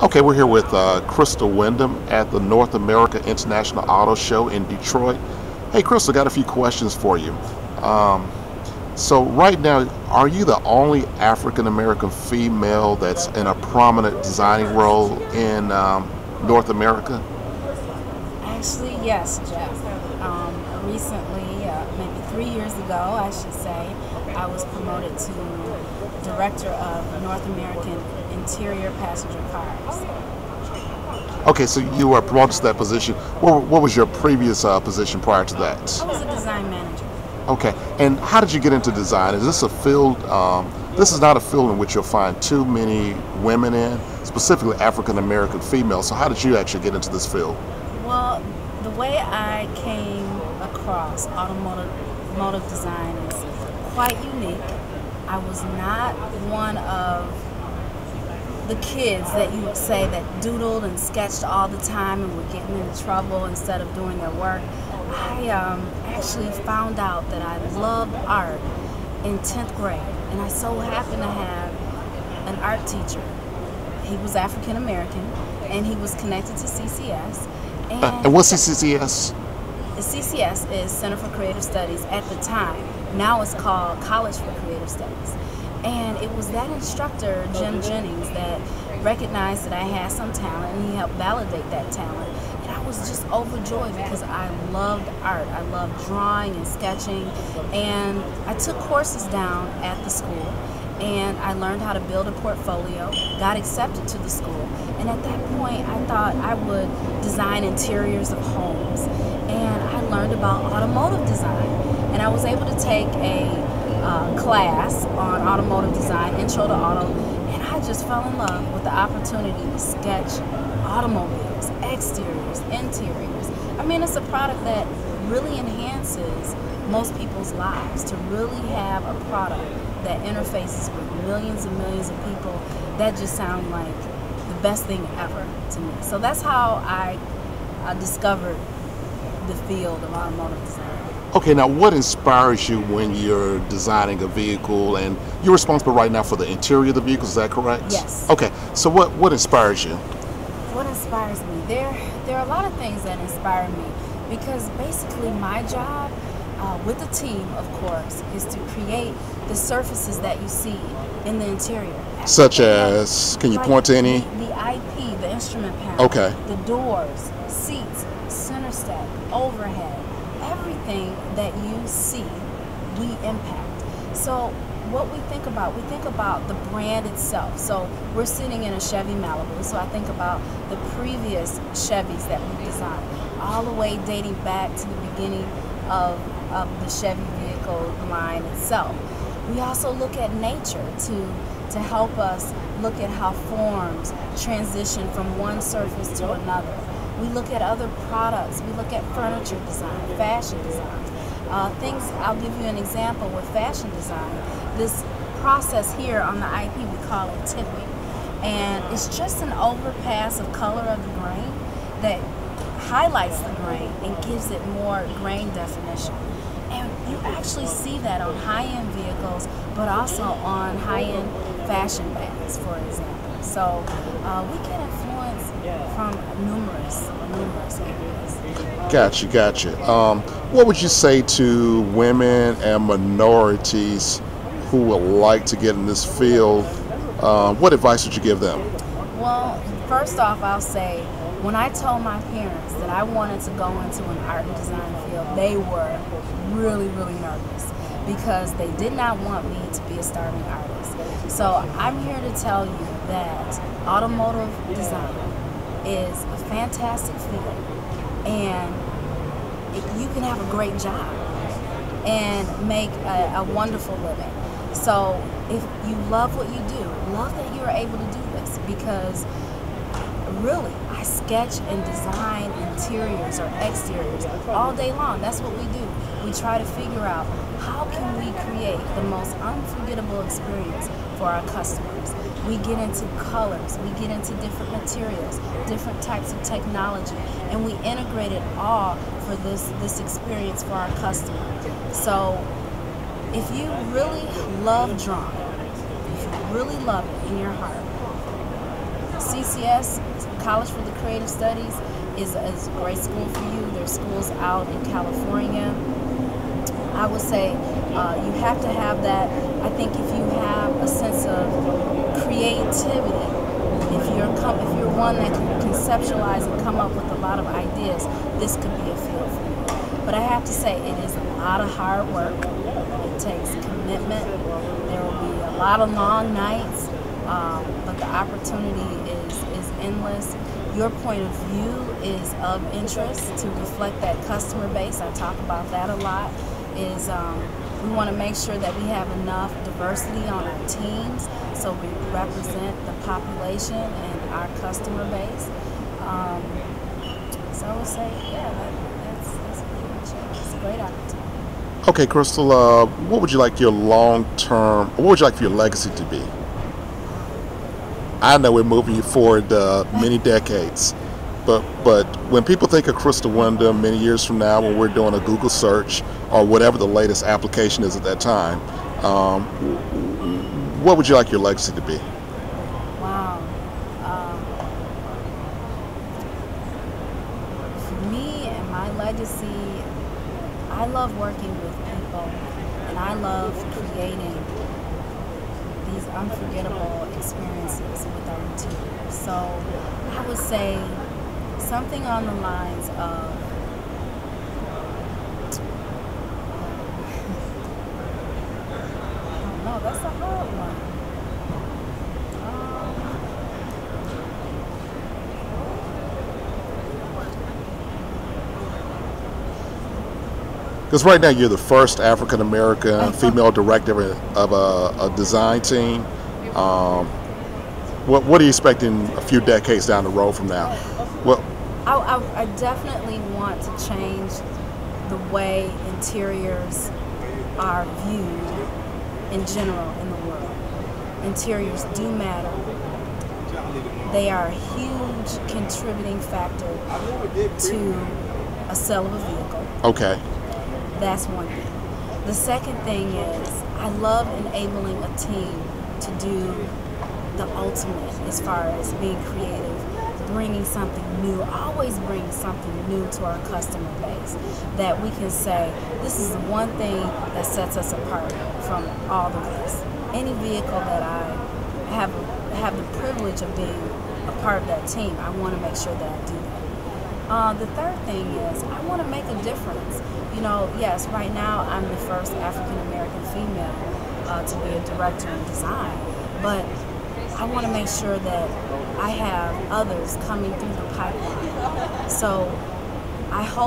Okay, we're here with Crystal Windham at the North America International Auto Show in Detroit. Hey, Crystal, got a few questions for you. Um, so, right now, are you the only African American female that's in a prominent designing role in North America? Actually, yes, Jeff. Recently, maybe 3 years ago, I should say, I was promoted to Director of North American Interior Passenger Cars. Okay, so you were promoted to that position. What was your previous position prior to that? I was a design manager. Okay, and how did you get into design? Is this a field? This is not a field in which you'll find too many women in, specifically African American females. So how did you actually get into this field? Well, the way I came across automotive design is quite unique. I was not one of the kids that you would say that doodled and sketched all the time and were getting into trouble instead of doing their work. I actually found out that I loved art in 10th grade, and I so happened to have an art teacher. He was African American, and he was connected to CCS. And what's CCS? The CCS is Center for Creative Studies at the time. Now it's called College for Creative Studies. And it was that instructor, Jim Jennings, that recognized that I had some talent, and he helped validate that talent. And I was just overjoyed because I loved art. I loved drawing and sketching. And I took courses down at the school, and I learned how to build a portfolio, got accepted to the school. And at that point, I thought I would design interiors of homes. And I learned about automotive design. And I was able to take a class on automotive design, intro to auto, and I just fell in love with the opportunity to sketch automobiles, exteriors, interiors. I mean, it's a product that really enhances most people's lives, to really have a product that interfaces with millions and millions of people. That just sounds like the best thing ever to me. So that's how I discovered the field of automotive design. Okay, now what inspires you when you're designing a vehicle, and you're responsible right now for the interior of the vehicle, is that correct? Yes. Okay, so what inspires you? What inspires me? There are a lot of things that inspire me, because basically my job with the team, of course, is to create the surfaces that you see in the interior. Such as, can you Like point to any? The IP, the instrument panel, Okay. the doors, seats, center step, overhead, everything that you see, we impact. So what we think about the brand itself. So we're sitting in a Chevy Malibu, so I think about the previous Chevys that we designed, all the way dating back to the beginning of the Chevy vehicle line itself. We also look at nature to help us look at how forms transition from one surface to another. We look at other products. We look at furniture design, fashion design. Things, I'll give you an example with fashion design. This process here on the IP, we call it tipping. And it's just an overpass of color of the grain that highlights the grain and gives it more grain definition. And you actually see that on high-end vehicles, but also on high-end fashion bags, for example. So we get influence from numerous areas. Gotcha. What would you say to women and minorities who would like to get in this field? What advice would you give them? Well, first off, I'll say, when I told my parents that I wanted to go into an art and design field, they were really, really nervous because they did not want me to be a starving artist. So I'm here to tell you that automotive design is a fantastic field, and you can have a great job and make a wonderful living. So if you love what you do, love that you're able to do this, because really, I sketch and design interiors or exteriors all day long. That's what we do. We try to figure out how can we create the most unforgettable experience for our customers. We get into colors, we get into different materials, different types of technology, and we integrate it all for this experience for our customer. So if you really love drawing, if you really love it in your heart, CCS, College for the Creative Studies, is a great school for you. There's schools out in California. I would say you have to have that. I think if you have a sense of creativity, if you're one that can conceptualize and come up with a lot of ideas, this could be a field for you. But I have to say, it is a lot of hard work. It takes commitment. There will be a lot of long nights, but the opportunity is endless. Your point of view is of interest to reflect that customer base. I talk about that a lot. We want to make sure that we have enough diversity on our teams so we represent the population and our customer base. So I would say, yeah, that's pretty much it. It's a great opportunity. Okay, Crystal, what would you like your what would you like for your legacy to be? I know we're moving you forward many decades, but when people think of Crystal Windham many years from now, when we're doing a Google search or whatever the latest application is at that time, what would you like your legacy to be? Wow. For me and my legacy, I love working with people, and I love creating these unforgettable experiences with our interior. So I would say something on the lines of I don't know, that's a hard one. Because right now you're the first African American female director of a design team. What are you expecting a few decades down the road from now? Well, I definitely want to change the way interiors are viewed in general in the world. Interiors do matter. They are a huge contributing factor to a sale of a vehicle. okay. That's one thing. The second thing is I love enabling a team to do the ultimate as far as being creative, bringing something new, always bring something new to our customer base that we can say, this is the one thing that sets us apart from all the rest. Any vehicle that I have the privilege of being a part of that team, I want to make sure that I do that. The third thing is I want to make a difference. You know, yes, right now I'm the first African American female to be a director in design, but I want to make sure that I have others coming through the pipeline. So I hope